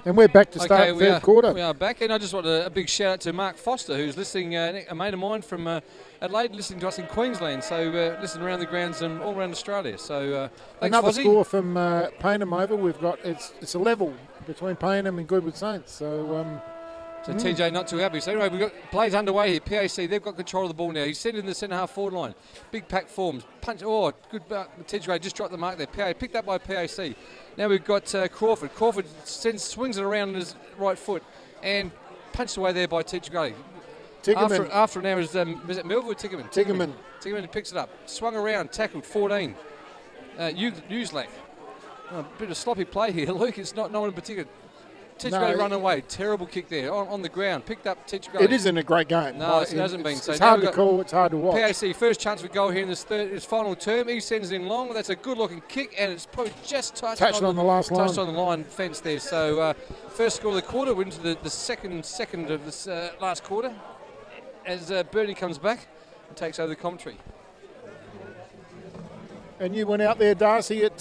And we're back to start third quarter. We are back, and I just want a big shout out to Mark Foster, who's listening, a mate of mine from Adelaide, listening to us in Queensland. So listening around the grounds and all around Australia. So thanks, another Fozzie. score from Payneham over. We've got it's a level between Payneham and Goodwood Saints. So TJ not too happy. So anyway, we've got plays underway here. PAC, they've got control of the ball now. He's sitting in the centre half forward line. Big pack forms. Punch. Oh, good. TJ just dropped the mark there. Picked up by PAC. Now we've got Crawford. Crawford swings it around on his right foot and punched away there by TJ. After an hour is it Melville or Tickerman? Tickerman picks it up. Swung around, tackled, 14. Uselak. A bit of sloppy play here, Luke. It's not no one in particular. TJ run away. Terrible kick there on the ground. Picked up TJ. It isn't a great game. No, it hasn't been. It's hard to call. It's hard to watch. PAC first chance we go here in this final term. He sends it in long. That's a good-looking kick, and it's probably just touched on the last line. Touched on the line fence there. So first score of the quarter. We're into the second of this last quarter. As Bernie comes back and takes over the commentary. And you went out there, Darcy, at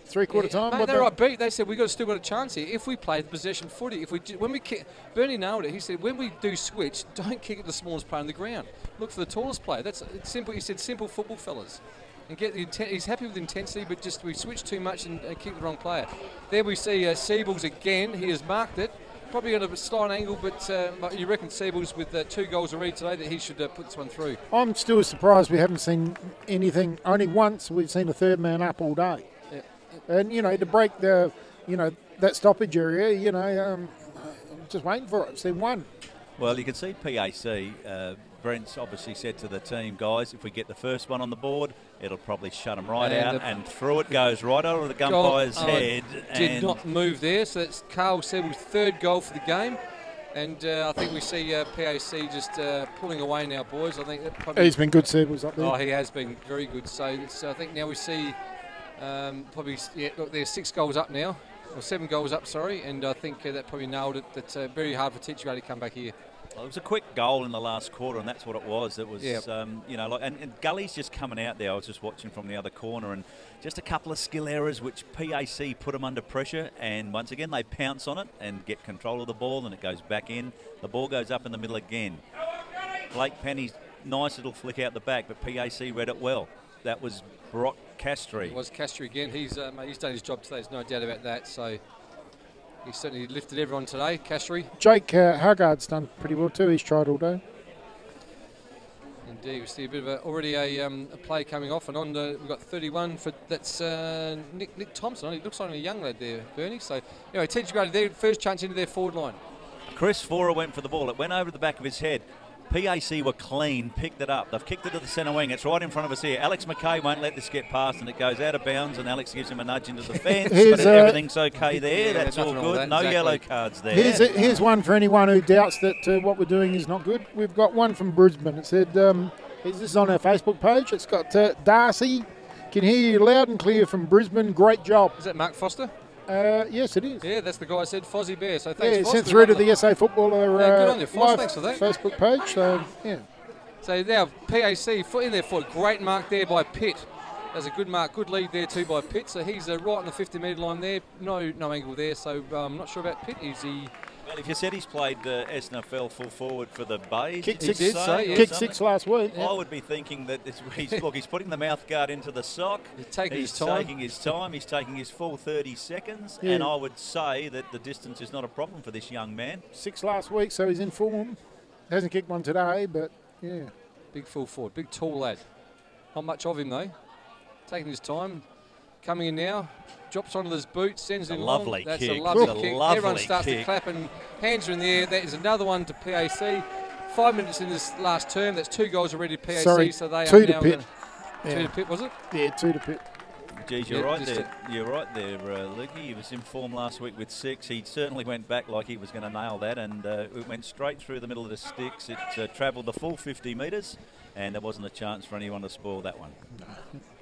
three-quarter time? Mate, they're right beat. They said we've still got a chance here if we play the possession footy. When we kick, Bernie nailed it. He said, when we do switch, don't kick at the smallest player on the ground. Look for the tallest player. It's simple. He said, simple football, fellas. And get the he's happy with intensity, but just we switch too much and kick the wrong player. There we see Seables again. He has marked it. Probably on a slight angle, but you reckon Seables with 2 goals already today that he should put this one through? I'm still surprised we haven't seen anything. Only once we've seen a third man up all day. Yeah. And, to break the, that stoppage area, I'm just waiting for it. I've seen one. Well, you can see PAC. Brent's obviously said to the team, guys, if we get the first one on the board, it'll probably shut them right out, and through it goes right over the umpire's head. Did not move there, so that's Carl Seable's 3rd goal for the game. And I think we see PAC just pulling away now, boys. I think that probably he's been good, Seables up there. Oh, he has been very good. So I think now we see look, there's 6 goals up now, or 7 goals up, sorry, and I think that probably nailed it. That's very hard for Teacher to come back here. Well, it was a quick goal in the last quarter, and that's what it was. It was, and Gully's just coming out there. I was just watching from the other corner, and just a couple of skill errors which PAC put them under pressure, and once again they pounce on it and get control of the ball, and it goes back in. The ball goes up in the middle again. Blake Penny's nice little flick out the back, but PAC read it well. That was Brock Castry. It was Castry again. He's done his job today. There's no doubt about that. So. He certainly lifted everyone today, Castry. Jake Haggard's done pretty well too. He's tried all day. Indeed, we see a bit of already a play coming off and on. We've got 31 for that's Nick Thompson. He looks like a young lad there, Bernie. So anyway, Teacher Grady, their first chance into their forward line. Chris Fora went for the ball. It went over the back of his head. PAC were clean, picked it up. They've kicked it to the centre wing. It's right in front of us here. Alex McKay won't let this get past, and it goes out of bounds, and Alex gives him a nudge into the fence. But everything's okay there. Yeah, that's all good. No yellow cards there. Here's one for anyone who doubts that what we're doing is not good. We've got one from Brisbane. It said, this is on our Facebook page. It's got Darcy. Can hear you loud and clear from Brisbane. Great job. Is that Mark Foster? Yes, it is. Yeah, that's the guy I said, Fozzie Bear. So thanks, Foster. Sent through to the SA Footballer good on you, Foz. Thanks for that. Facebook page. So, yeah. So now PAC foot in their foot. Great mark there by Pitt. There's a good mark, good lead there too by Pitt. So he's right on the 50-metre line there. No angle there. So I'm not sure about Pitt. Is he? Well, if you said he's played SNFL full forward for the Bays, kicked 6 last week. I would be thinking that he's putting the mouth guard into the sock. He's taking his time. He's taking his full 30 seconds. Yeah. And I would say that the distance is not a problem for this young man. 6 last week, so he's in form. Hasn't kicked one today, but yeah. Big full forward, big tall lad. Not much of him though. Taking his time. Coming in now. Drops onto his boot, sends it in lovely long. Kick. That's a lovely kick. Lovely Everyone starts kick. to clap and hands are in the air. That is another one to PAC. 5 minutes in this last term. That's 2 goals already to PAC. Sorry, so they 2 are to now Pitt. 2 to Pitt, was it? Yeah, 2 to Pitt. Geez, you're right there. You're right there, Lukey. He was in form last week with 6. He certainly went back like he was going to nail that, and it went straight through the middle of the sticks. It travelled the full 50 metres, and there wasn't a chance for anyone to spoil that one.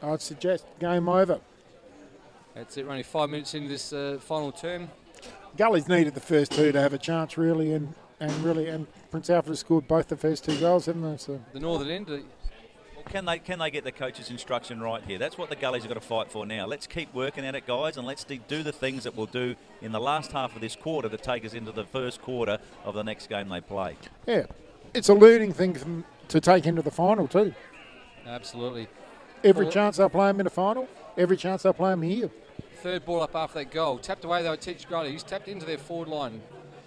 I'd suggest game over. That's it. We're only 5 minutes into this final term. Gully's needed the first 2 to have a chance, really, and Prince Alfred has scored both the first 2 goals, haven't they? So the northern end. can they get the coach's instruction right here? That's what the Gullies have got to fight for now. Let's keep working at it, guys, and let's do the things that we'll do in the last half of this quarter to take us into the first quarter of the next game they play. Yeah, it's a learning thing to take into the final too. Absolutely. Every chance they'll play him in the final, every chance they'll play him here. Third ball up after that goal. Tapped away though at Teacher Gully. He's tapped into their forward line.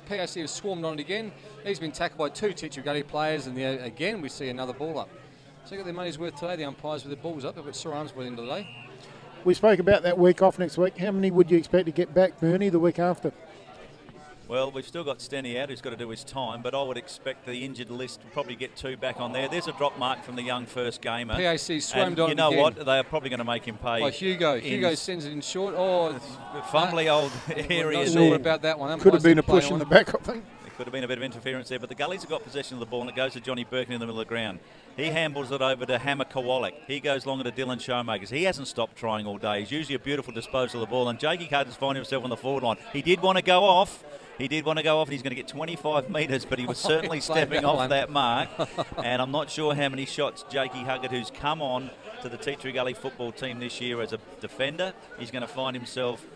PAC has swarmed on it again. He's been tackled by 2 Teacher Gully players, and again we see another ball up. So they got their money's worth today, the umpires, with their balls up. They've got sore arms by the end of the day. We spoke about that week off next week. How many would you expect to get back, Bernie, the week after? Well, we've still got Stenny out, who's got to do his time, but I would expect the injured list to probably get 2 back on there. There's a drop mark from the young first gamer. PAC swammed on you know again. what? They are probably going to make him pay. By Hugo. Hugo sends it in short. Oh, fumbly old area not there. sure about that one. Could have been a push in the back, I think. There could have been a bit of interference there, but the Gullies have got possession of the ball, and it goes to Johnny Birkin in the middle of the ground. He handles it over to Hammer Kowalik. He goes longer to Dylan Showmakers. He hasn't stopped trying all day. He's usually a beautiful disposal of the ball, and Jakey Carter's finding himself on the forward line. He did want to go off. He did want to go off, and he's going to get 25 metres, but he was certainly stepping off that mark. And I'm not sure how many shots Jakey Huggett, who's come on to the Tea Tree Gully football team this year as a defender, he's going to find himself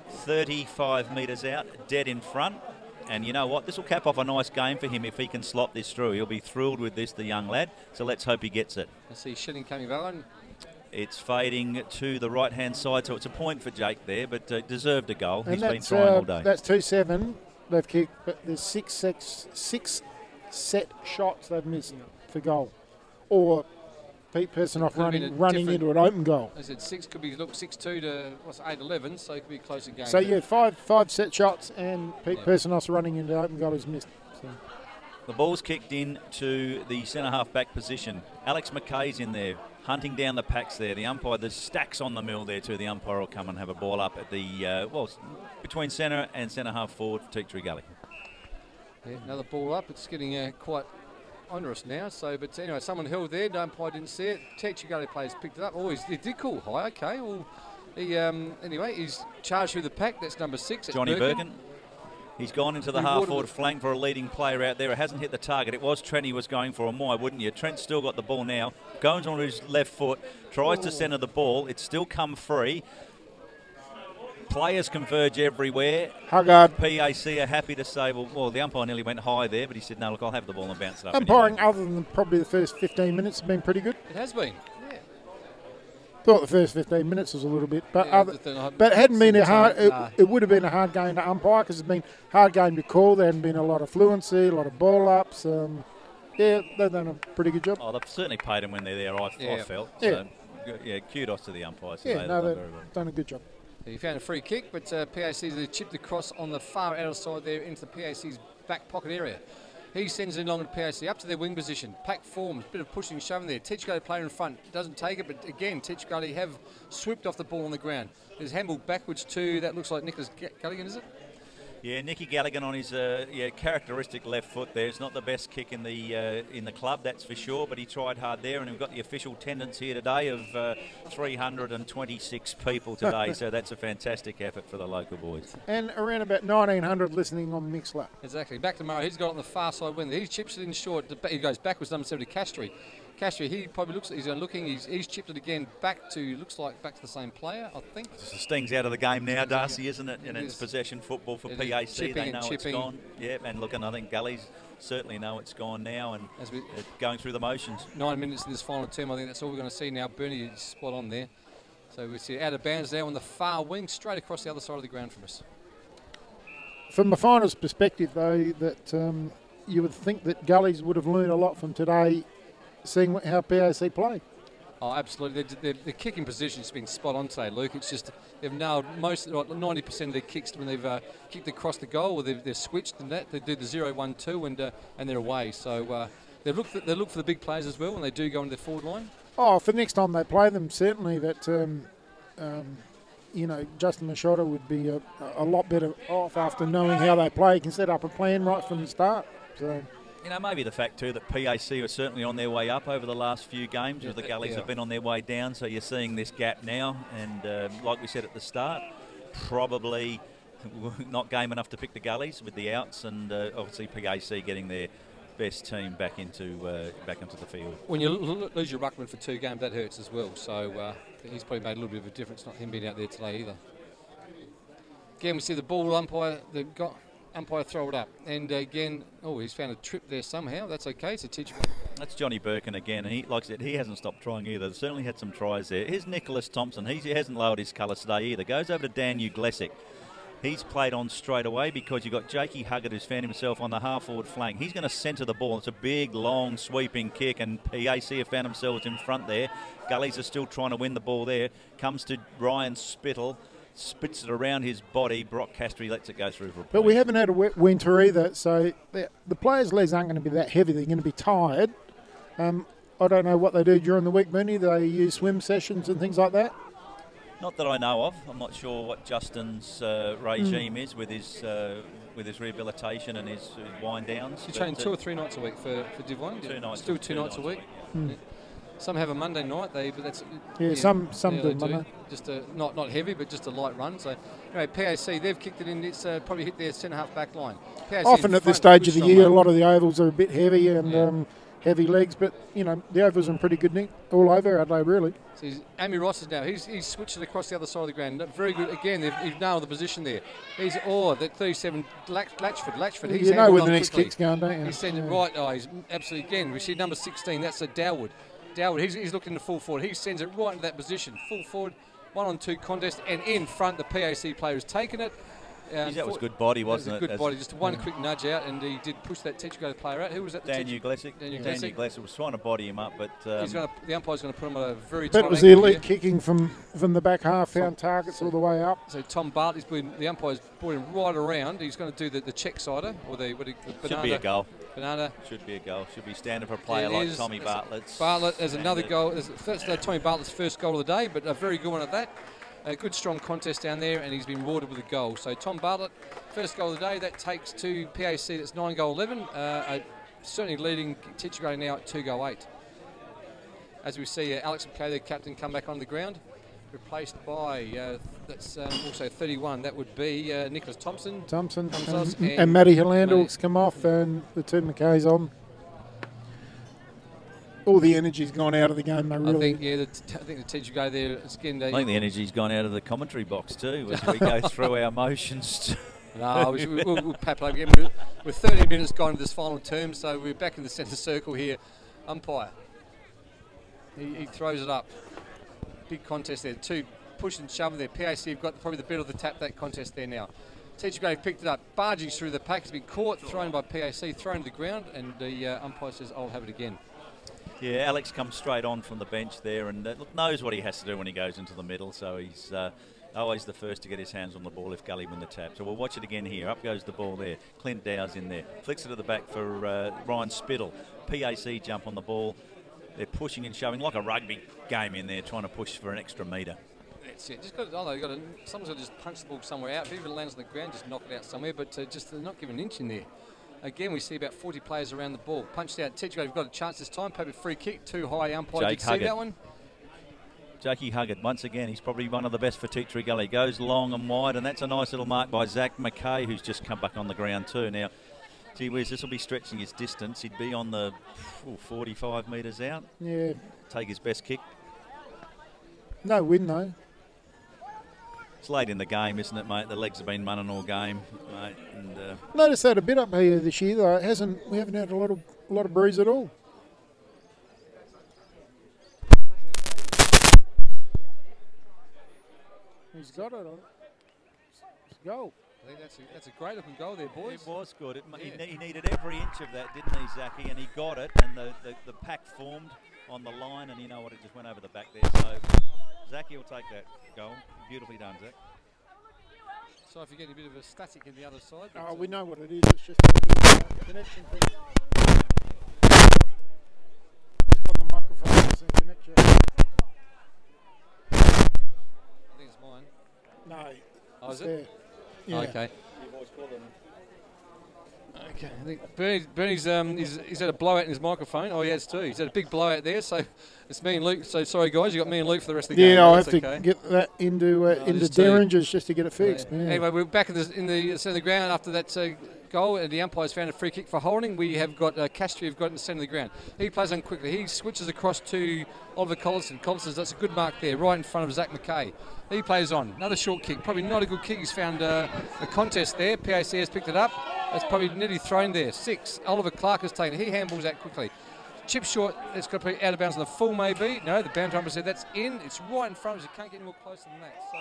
35 metres out, dead in front. And you know what? This will cap off a nice game for him if he can slot this through. He'll be thrilled with this, the young lad. So let's hope he gets it. I see Shilling coming back. It's fading to the right-hand side, so it's a point for Jake there, but deserved a goal. And he's been trying all day. That's 2-7 they've kicked, but there's six set shots they've missed for goal. Or Pete Persenoff running into an open goal. I said 6 could be 6-2 to 8-11, so it could be a closer game. So yeah, five set shots, and Pete Persenoff's running into open goal is missed. So. The ball's kicked in to the centre half back position. Alex McKay's in there, hunting down the packs there. The umpire, there's stacks on the mill there too. The umpire will come and have a ball up at the between centre and centre half forward for Tea Tree Gully. Yeah, another ball up. It's getting quite onerous now. So, but anyway, someone held there. The umpire didn't see it. Teacher Gully players picked it up. Oh, he did call high. Okay. Well, he anyway, he's charged through the pack. That's number 6. Johnny Birkin. He's gone into the half-forward flank for a leading player out there. It hasn't hit the target. It was Trent he was going for, and why wouldn't you? Trent's still got the ball now. Goes on his left foot, tries to centre the ball. It's still come free. Players converge everywhere. Huggard. PAC are happy to say, well, the umpire nearly went high there, but he said, no, look, I'll have the ball and bounce it up. Umpiring, anyway. other than probably the first 15 minutes, has been pretty good. It has been. Yeah. Thought the first 15 minutes was a little bit, but Yeah, but it hadn't been a hard. It would have been a hard game to umpire because it's been a hard game to call. There hadn't been a lot of fluency, a lot of ball ups. Yeah, they've done a pretty good job. Oh, they've certainly paid them when they're there. I felt. Yeah. So, yeah, kudos to the umpires. Yeah, no, they've done a good job. He found a free kick, but PAC's chipped across on the far outer side there into the PAC's back pocket area. He sends it along to PAC up to their wing position. Pack forms, bit of pushing, shoving there. Teacher Gully player in front, doesn't take it, but again, Teacher Gully have swooped off the ball on the ground. There's handball backwards to, that looks like Nicholas Gulligan, is it? Yeah, Nicky Gallagher on his characteristic left foot there. It's not the best kick in the club, that's for sure, but he tried hard there, and we've got the official attendance here today of 326 people today, so that's a fantastic effort for the local boys. And around about 1,900 listening on Mixler. Exactly. Back to Murray. He's got it on the far side wing. He chips it in short. He goes backwards, number 70, Castry. Castry, he probably looks, he's looking, he's chipped it again back to, looks like back to the same player, I think. The sting's out of the game now, Darcy, isn't it? And it's possession football for PAC. They know it's gone. Yeah, and look, and I think Gullies certainly know it's gone now, and as we going through the motions. 9 minutes in this final term, I think that's all we're going to see now. Bernie is spot on there. So we see out of bounds now on the far wing, straight across the other side of the ground from us. From the finals perspective, though, that you would think that Gullies would have learned a lot from today, seeing how PAC play. Oh, absolutely. Their kicking position's been spot on today, Luke. It's just they've nailed 90% of their kicks when they've kicked across the goal, or they've switched and that. They do the 0-1-2 and they're away. So they look for the big players as well when they do go into their forward line. Oh, for next time they play them, certainly that Justin Machado would be a lot better off after knowing how they play. He can set up a plan right from the start. So. You know, maybe the fact too that PAC are certainly on their way up over the last few games, where the Gullies have been on their way down. So you're seeing this gap now, and like we said at the start, probably not game enough to pick the Gullies with the outs, and obviously PAC getting their best team back into the field. When you lose your ruckman for 2 games, that hurts as well. So he's probably made a little bit of a difference, not him being out there today either. Again, we see the ball umpire throw it up. And again, he's found a trip there somehow. That's okay. It's a teacher. That's Johnny Birkin again. And like I said, he hasn't stopped trying either. Certainly had some tries there. Here's Nicholas Thompson. He hasn't lowered his colours today either. Goes over to Dan Uglesic. He's played on straight away because you've got Jakey Huggett, who's found himself on the half-forward flank. He's going to centre the ball. It's a big, long, sweeping kick, and PAC have found themselves in front there. Gullies are still trying to win the ball there. Comes to Ryan Spittle. Spits it around his body. Brock Castry lets it go through for a point. But we haven't had a wet winter either, so the players' legs aren't going to be that heavy. They're going to be tired. I don't know what they do during the week, Mooney. They use swim sessions and things like that? Not that I know of. I'm not sure what Justin's regime is with his rehabilitation and his wind downs. You train 2 or 3 nights a week for Div 1? Still two nights a week. Yeah. Some have a Monday night, but that's some do Monday. Just not heavy, but just a light run. So anyway, PAC they've kicked it in. It's probably hit their centre half back line. PAC often at this stage of the year, a lot of the ovals are a bit heavy and heavy legs, but the ovals are in pretty good nick all over, aren't they? Really. So Amy Ross is now. He's switched it across the other side of the ground. Very good again. They've nailed the position there. He's that 37 Latchford. He's you know where the quickly. next kick's going, don't you? He's sent it right. He's absolutely again. We see number 16. That's a Dowwood. He's looking to full forward. He sends it right into that position. Full forward, 1-on-2 contest, and in front the PAC player has taken it. That was good body, wasn't it? Good body. Just one quick nudge out, and he did push that Teachgate player out. Who was that? Dan Uglesic. Dan Uglesic was trying to body him up, but the umpire's going to put him at a very. But it was the elite kicking from the back half, found targets all the way up. So Tom Bartley's the umpire's brought him right around. He's going to do the check sider or the banana. Should be a goal. Banana. Should be a goal. Should be standard for a player like Tommy Bartlett. There's another goal. That's Tommy Bartlett's first goal of the day, but a very good one at that. A good strong contest down there, and he's been rewarded with a goal. So Tom Bartlett, first goal of the day. That takes to PAC. That's 9-11. Certainly leading Teachgate now at 2-8. As we see Alex McKay, the captain, come back on the ground, replaced by that's also 31. That would be Nicholas Thompson. And Matty Hillandle's come off, and the 2 McKays on. All the energy's gone out of the game, though, really. I think the teacher go there. Again, I think the energy's gone out of the commentary box too as we go through our motions. No, we'll pap up again. We're 30 minutes gone into this final term, so we're back in the centre circle here. Umpire. He throws it up. Big contest there. 2 push and shove there. PAC have got probably the better of the tap that contest there now. Teacher Grave picked it up, barging through the pack. It's been caught, thrown by PAC, thrown to the ground, and the umpire says, I'll have it again. Yeah, Alex comes straight on from the bench there and knows what he has to do when he goes into the middle, so he's always the first to get his hands on the ball if Gully win the tap. So we'll watch it again here. Up goes the ball there. Clint Dow's in there. Flicks it to the back for Ryan Spittle. PAC jump on the ball. They're pushing and shoving like a rugby game in there, trying to push for an extra metre. That's it. Someone's got to just punch the ball somewhere out. If it lands on the ground, just knock it out somewhere, but just not give an inch in there. Again, we see about 40 players around the ball. Punched out. Teachgate have got a chance this time. Maybe a free kick. Too high umpire. Did you see that one? Jakey Huggett, once again, he's probably one of the best for Teachery Gully. Goes long and wide, and that's a nice little mark by Zach McKay, who's just come back on the ground too. Now, gee whiz, this will be stretching his distance. He'd be on the 45 metres out. Yeah. Take his best kick. No win, though. It's late in the game, isn't it, mate? The legs have been running all game, mate. And notice that a bit up here this year, though. We haven't had a lot of breeze at all. He's got it on. It's a goal. I think that's a great looking goal there, boys. It was good. He needed every inch of that, didn't he, Zachy? And he got it, and the pack formed on the line, and you know what? It just went over the back there. So Zachy will take that goal. Beautifully done, Zach. So if you're getting a bit of a static in the other side. Oh, we know what it is. It's just a bit of a connection thing. Just on the microphone, it's a connection. I think it's mine. No. Oh, is there. it? Yeah. Oh, okay. Okay, I think Bernie's he's had a blowout in his microphone. Oh, he has too. He's had a big blowout there. So it's me and Luke. So sorry, guys, you got me and Luke for the rest of the game. Yeah, I'll have to get that into Derringers just to get it fixed. Yeah. Anyway, we're back in the centre of the ground after that goal, and the umpire's found a free kick for holding. We have got Castry, who've got in the centre of the ground. He plays on quickly. He switches across to Oliver Collison. Collison, that's a good mark there, right in front of Zach McKay. He plays on. Another short kick. Probably not a good kick. He's found a contest there. PAC has picked it up. That's probably nearly thrown there. 6. Oliver Clark has taken it. He handballs out quickly. Chip short. It's got to be out of bounds on the full, maybe. No, the boundary umpire said that's in. It's right in front of us. You can't get any more closer than that. So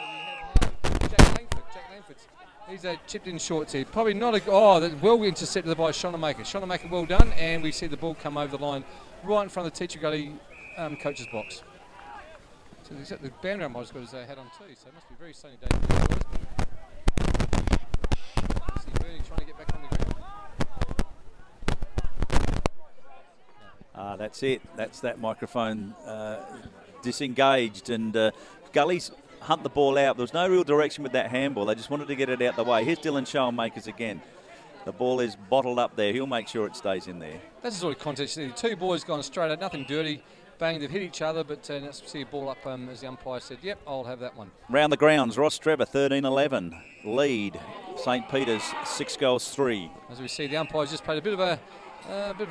we have Jack Langford. Jack Langford's. He's chipped in shorts here. Probably not a... Oh, that's well intercepted by Shonamaker. Shonamaker, well done. And we see the ball come over the line right in front of the Teacher Gully coach's box. So the boundary umpire's got his hat on too, so it must be a very sunny day for you guys. See Bernie trying to get back on the ground. That's it. That's that microphone disengaged. And Gullies hunt the ball out. There was no real direction with that handball. They just wanted to get it out the way. Here's Dylan Schoenmakers again. The ball is bottled up there. He'll make sure it stays in there. That's the sort of contest. Two boys gone straight out, nothing dirty. Bang, they've hit each other, but let's see a ball up as the umpire said, yep, I'll have that one. Round the grounds, Ross Trevor, 13-11. Lead, St. Peter's, 6-3. As we see, the umpire's just played a bit of an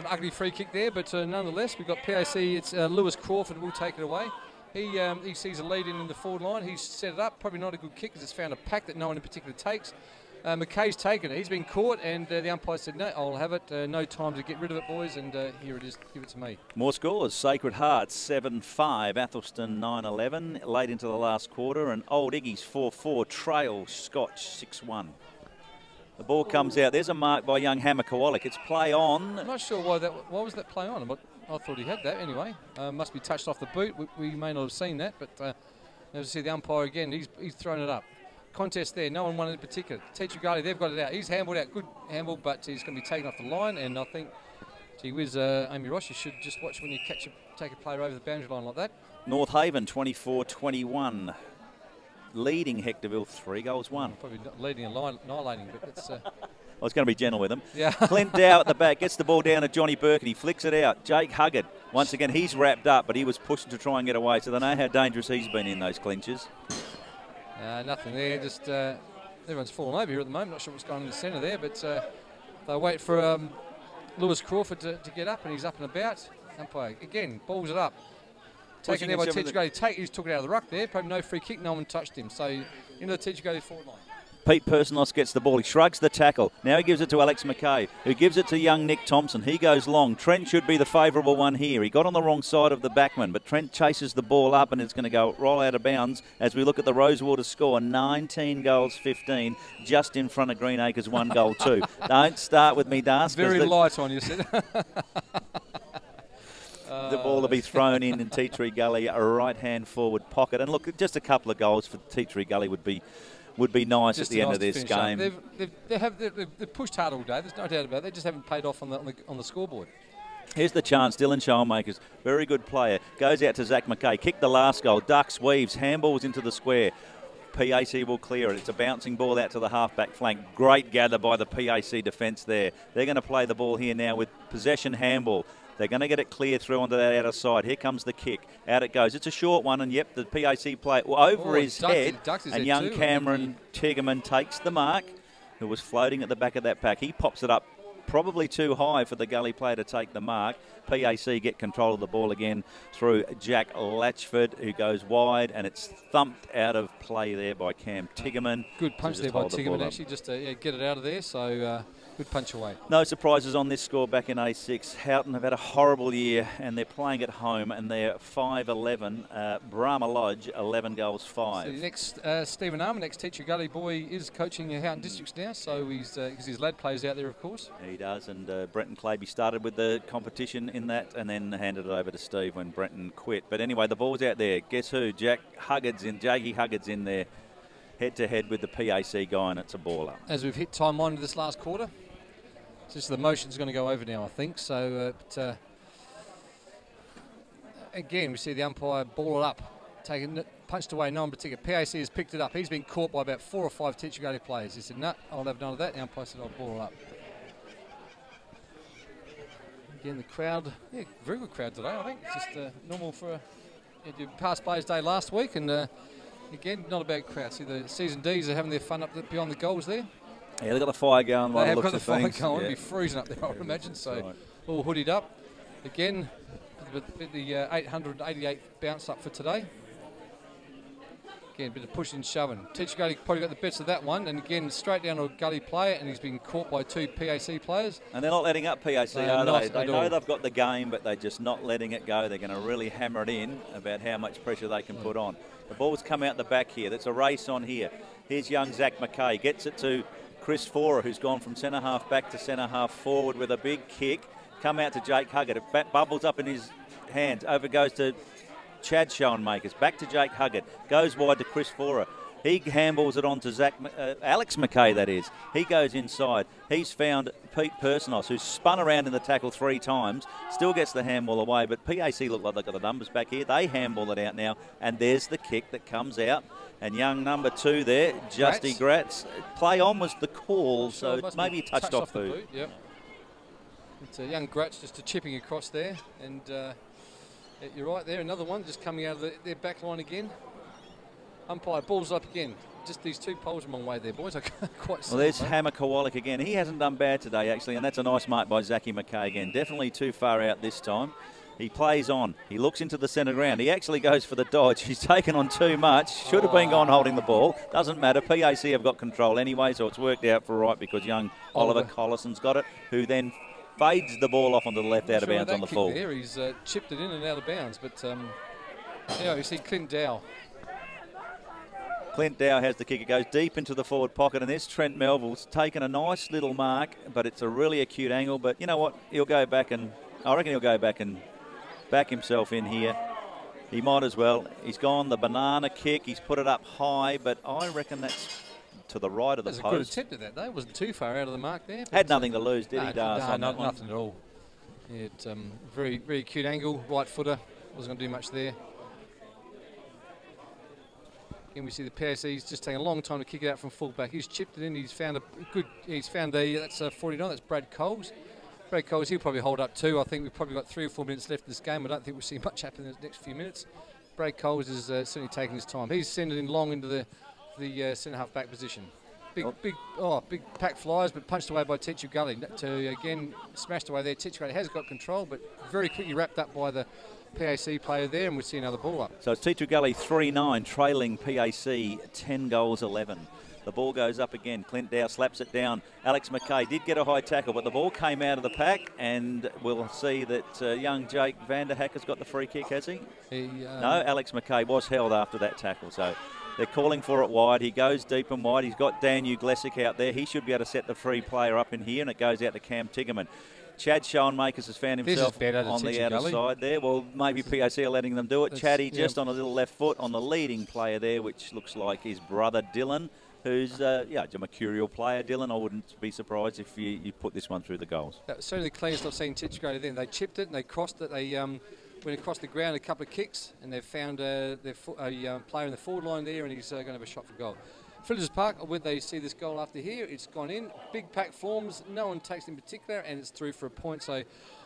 ugly free kick there, but nonetheless, we've got PAC. It's Lewis Crawford will take it away. He sees a lead in the forward line. He's set it up. Probably not a good kick because it's found a pack that no one in particular takes. McKay's taken it. He's been caught, and the umpire said, no, I'll have it. No time to get rid of it, boys, and here it is. Give it to me. More scores. Sacred Hearts, 7-5. Athelston, 9-11. Late into the last quarter, and Old Iggy's 4-4. Trail Scotch, 6-1. The ball comes out. There's a mark by young Hammer Kowalik. It's play on. I'm not sure why was that play on, but I thought he had that anyway. Must be touched off the boot. We may not have seen that, but as you see the umpire again, he's thrown it up. Contest there, no one won in particular. Teacher Gully, they've got it out. He's handballed out, good handball, but he's going to be taken off the line. And I think, gee whiz, Amy Ross, you should just watch when you take a player over the boundary line like that. North Haven, 24-21. Leading Hectorville, 3-1. Probably not leading and annihilating, but it's... I was going to be gentle with him. Yeah. Clint Dow at the back, gets the ball down to Johnny Burke, and he flicks it out. Jake Huggard, once again, he's wrapped up, but he was pushing to try and get away, so they know how dangerous he's been in those clinches. Nothing there, just everyone's falling over here at the moment. Not sure what's going on in the centre there, but they'll wait for Lewis Crawford to get up, and he's up and about. Umpire again, balls it up. Taken there by Teacher Gully. He's took it out of the ruck there. Probably no free kick, no one touched him. So into the Teacher Gully forward line. Pete Personos gets the ball. He shrugs the tackle. Now he gives it to Alex McKay, who gives it to young Nick Thompson. He goes long. Trent should be the favourable one here. He got on the wrong side of the backman, but Trent chases the ball up, and it's going to go roll out of bounds as we look at the Rosewater score. 19 goals, 15, just in front of Greenacres, 1 goal, 2. Don't start with me, Das. Very light on you, said. The ball to be thrown in Tea Tree Gully, a right-hand forward pocket. And look, just a couple of goals for Tea Tree Gully would be nice just at the end of this game. They've pushed hard all day. There's no doubt about it. They just haven't paid off on the scoreboard. Here's the chance. Dylan Schoenmakers, very good player, goes out to Zach McKay. Kicked the last goal. Ducks, weaves, handballs into the square. PAC will clear it. It's a bouncing ball out to the half-back flank. Great gather by the PAC defence there. They're going to play the ball here now with possession handball. They're going to get it clear through onto that outer side. Here comes the kick. Out it goes. It's a short one, and yep, the PAC play over his head. And young Cameron Tigerman takes the mark, who was floating at the back of that pack. He pops it up probably too high for the Gully player to take the mark. PAC get control of the ball again through Jack Latchford, who goes wide, and it's thumped out of play there by Cam Tigerman. Good punch there by Tigerman, actually, just to get it out of there. So good punch away. No surprises on this score back in A6. Houghton have had a horrible year, and they're playing at home, and they're 5-11. Brahma Lodge, 11 goals, 5. So next, Stephen Armour, next Teacher Gully boy, is coaching Houghton Districts now, so he's because his lad plays out there, of course. He does, and Brenton Claby started with the competition in that, and then handed it over to Steve when Brenton quit. But anyway, the ball's out there. Guess who? Jakey Huggard's in there, head-to-head with the PAC guy, and it's a baller. As we've hit time on this last quarter, just the motion's going to go over now, I think. So, again, we see the umpire ball it up, taking it, punched away, no one particular. PAC has picked it up. He's been caught by about 4 or 5 Teacher Gully players. He said, no, I'll have none of that. The umpire said, I'll ball it up. Again, the crowd, yeah, very good crowd today, I think. It's just normal for past Players Day last week, and again, not a bad crowd. See, the Season Ds are having their fun up beyond the goals there. Yeah, they've got the fire going. They have looks got the of fire things. going. Yeah. It'll be freezing up there, I would imagine. So, right. all hoodied up. Again, the 888 bounce up for today. Again, a bit of pushing and shoving. Teacher Gully probably got the best of that one, and again, straight down to a Gully player, and he's been caught by 2 PAC players. And they're not letting up PAC, They are are not they? They at know all. they've got the game, but they're just not letting it go. They're going to really hammer it in about how much pressure they can put on. The ball's come out the back here. That's a race on here. Here's young Zach McKay. Gets it to Chris Fora, who's gone from centre-half back to centre-half forward with a big kick. Come out to Jake Huggett. It bubbles up in his hands. Over goes to Chad Schoenmakers. Back to Jake Huggett. Goes wide to Chris Fora. He handballs it on to Alex McKay, that is. He goes inside. He's found Pete Personos, who's spun around in the tackle 3 times, still gets the handball away, but PAC look like they've got the numbers back here. They handball it out now, and there's the kick that comes out. And young number 2 there, Justy Gratz. Play on was the call, so maybe he touched off the boot. Yep. It's a young Gratz just chipping across there, and you're right there. Another one just coming out of their back line again. Umpire, balls up again. Just these 2 poles a long way there, boys. I can't quite see. Well, there's Hammer Kowalik again. He hasn't done bad today, actually, and that's a nice mark by Zachy McKay again. Definitely too far out this time. He plays on. He looks into the centre ground. He actually goes for the dodge. He's taken on too much. Should have been gone holding the ball. Doesn't matter. PAC have got control anyway, so it's worked out for right because young Oliver Collison's got it, who then fades the ball off onto the left out of bounds on the full. There, he's chipped it in and out of bounds, but you see Clint Dow. Clint Dow has the kick. It goes deep into the forward pocket, and there's Trent Melville's taken a nice little mark, but it's a really acute angle. But you know what? He'll go back and I reckon he'll go back and back himself in here. He might as well. He's gone the banana kick. He's put it up high, but I reckon that's to the right of the post. That's a good attempt at that, though. It wasn't too far out of the mark there. Had nothing to lose, did he, No, Dars? nothing at all. Yeah, it's very, very acute angle. Right footer. Wasn't going to do much there. Again, we see the PAC's just taking a long time to kick it out from fullback. He's chipped it in. He's found a good. He's found that's 49. That's Brad Coles. Brad Coles, he'll probably hold up too. I think we've probably got 3 or 4 minutes left in this game. I don't think we'll see much happen in the next few minutes. Brad Coles is certainly taking his time. He's sending it in long into the centre half back position. Big pack flies, but punched away by Teacher Gully. To again smashed away there. Teacher Gully has got control, but very quickly wrapped up by the PAC player there, and we see another ball up. So it's Teacher Gully 3-9, trailing PAC 10 goals 11. The ball goes up again. Clint Dow slaps it down. Alex McKay did get a high tackle, but the ball came out of the pack, and we'll see that young Jake Vanderhack has got the free kick, has he? No, Alex McKay was held after that tackle, so they're calling for it wide. He goes deep and wide. He's got Dan Uglesic out there. He should be able to set the free player up in here, and it goes out to Cam Tiggerman. Chad Schoenmakers has found himself on the outer side there. Well, maybe PAC are letting them do it. Chaddy just on a little left foot on the leading player there, which looks like his brother Dylan, who's a mercurial player. Dylan, I wouldn't be surprised if you put this one through the goals. That was certainly the cleanest I've seen Titchgrader then. They chipped it and they crossed it. They went across the ground a couple of kicks, and they've found a player in the forward line there, and he's going to have a shot for goal. Flinders Park, when they see this goal after here, it's gone in. Big pack forms, no one takes in particular, and it's through for a point. So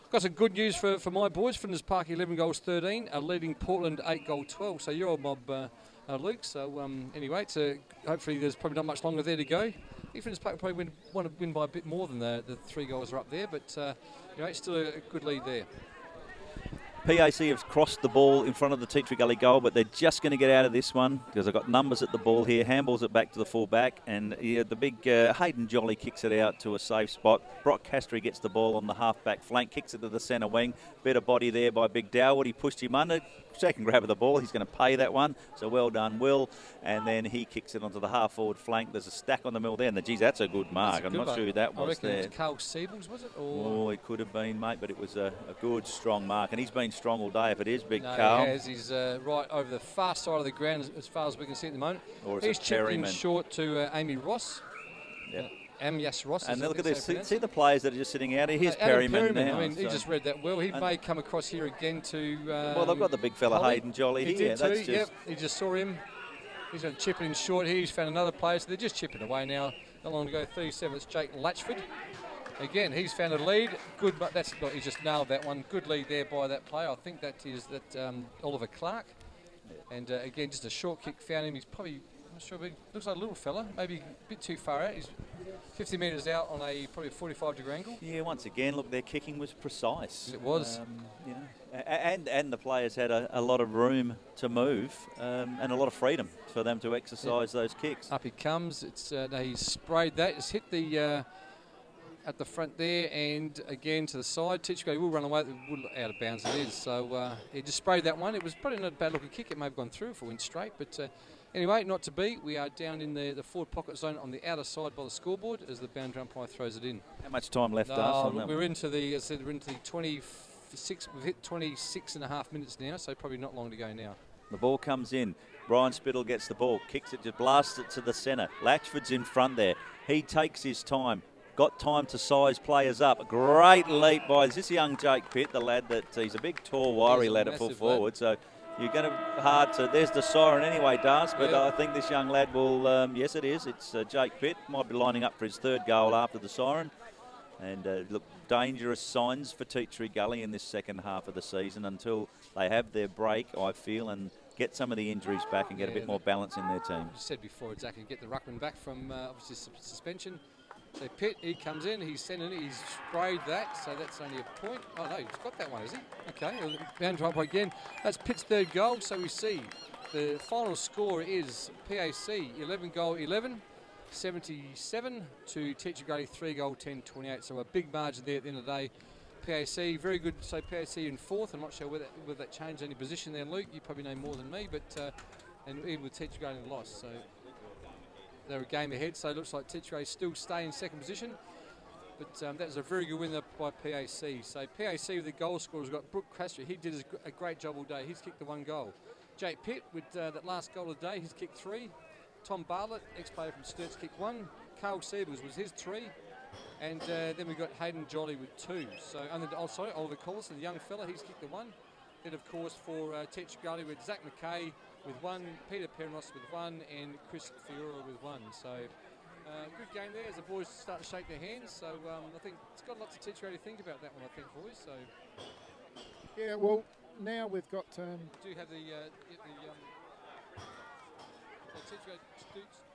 got some good news for my boys. Flinders Park 11 goals 13, leading Portland 8 goal 12. So your old mob, Luke. So anyway, hopefully there's probably not much longer there to go. I think Flinders Park probably want to win by a bit more than the 3 goals are up there, but it's still a good lead there. PAC have crossed the ball in front of the Teacher Gully goal, but they're just going to get out of this one because they've got numbers at the ball here. Handballs it back to the full back, and the big Hayden Jolly kicks it out to a safe spot. Brock Castry gets the ball on the half-back flank, kicks it to the centre wing. Better body there by Big Dowwood. He pushed him under. Second grab of the ball. He's going to pay that one. So well done, Will. And then he kicks it onto the half-forward flank. There's a stack on the middle there. And geez, that's a good mark. I'm not sure who that was there. I reckon it's Carl Siebels, was it? Oh, it could have been, mate, but it was a good, strong mark. And he's been strong all day if it is, Big no, Carl. He has. He's right over the far side of the ground as far as we can see at the moment. Or he's chipped in short to Amy Ross. Yep. Amyas Ross. And look at this. See the players that are just sitting out here. Here's Perryman now. I mean, he just read that well. He may come across here again to... well, they've got the big fella Hayden Jolly here. Did too, yep. He just saw him. He's going to chip it in short here. He's found another player, so they're just chipping away now. Not long to go, 37. It's Jake Latchford. Again, he's found a lead. Good, but he just nailed that one. Good lead there by that player. I think that is Oliver Clark. And again, just a short kick found him. He's probably, I'm not sure, but he looks like a little fella, maybe a bit too far out. He's 50 metres out on probably a 45-degree angle. Yeah, once again, look, their kicking was precise. It was. You know, and the players had a lot of room to move and a lot of freedom for them to exercise those kicks. Up he comes. It's he sprayed that. It's hit the at the front there, and again to the side. Teachgray will run away. Out of bounds it is. So he just sprayed that one. It was probably not a bad looking kick. It may have gone through if it went straight, but anyway, not to be. We are down in the forward pocket zone on the outer side by the scoreboard as the boundary umpire throws it in. How much time left? On that we're into the. As I said, we're into the 26. We've hit 26.5 minutes now, so probably not long to go now. The ball comes in. Brian Spittle gets the ball, kicks it, just blasts it to the centre. Latchford's in front there. He takes his time. Got time to size players up. Great leap by this young Jake Pitt, the lad that he's a big, tall, wiry lad at full forward. So you're going to hard to. There's the siren anyway, Das. But I think this young lad will. Yes, it is. It's Jake Pitt. Might be lining up for his third goal after the siren. And look, dangerous signs for Tea Tree Gully in this second half of the season until they have their break, I feel, and get some of the injuries back and get a bit more balance in their team. You said before, exactly. Get the ruckman back from obviously suspension. So Pitt, he comes in, he's sprayed that, so that's only a point. Oh no, he's got that one, has he? Okay, bound right again. That's Pitt's third goal, so we see the final score is PAC 11 goal 11, 77 to Teacher Gully 3 goal 10, 28. So a big margin there at the end of the day. PAC, very good, so PAC in fourth. I'm not sure whether that changed any position there, Luke. You probably know more than me, but and even with Teacher Gully in loss, so they're a game ahead, so it looks like Teacher still stay in second position. But that was a very good win by PAC. So PAC with the goal scorers got Brooke Crasher. He did a great job all day. He's kicked the one goal. Jake Pitt with that last goal of the day, he's kicked 3. Tom Bartlett, ex-player from Sturts, kicked 1. Carl Siebers was his 3. And then we got Hayden Jolly with 2. So, Oliver Collison, the young fella, he's kicked the 1. Then, of course, for Teacher Gully with Zach McKay with 1, Peter Penros with 1, and Chris Fiora with 1. So, good game there as the boys start to shake their hands. So, I think it's got lots of Teacher to think about that one, I think, boys. So, yeah, well, now we've got. Do you have the Teacher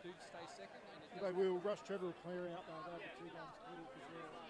do stay second? They will. Rush Trevor will clear out. They'll be 2 games.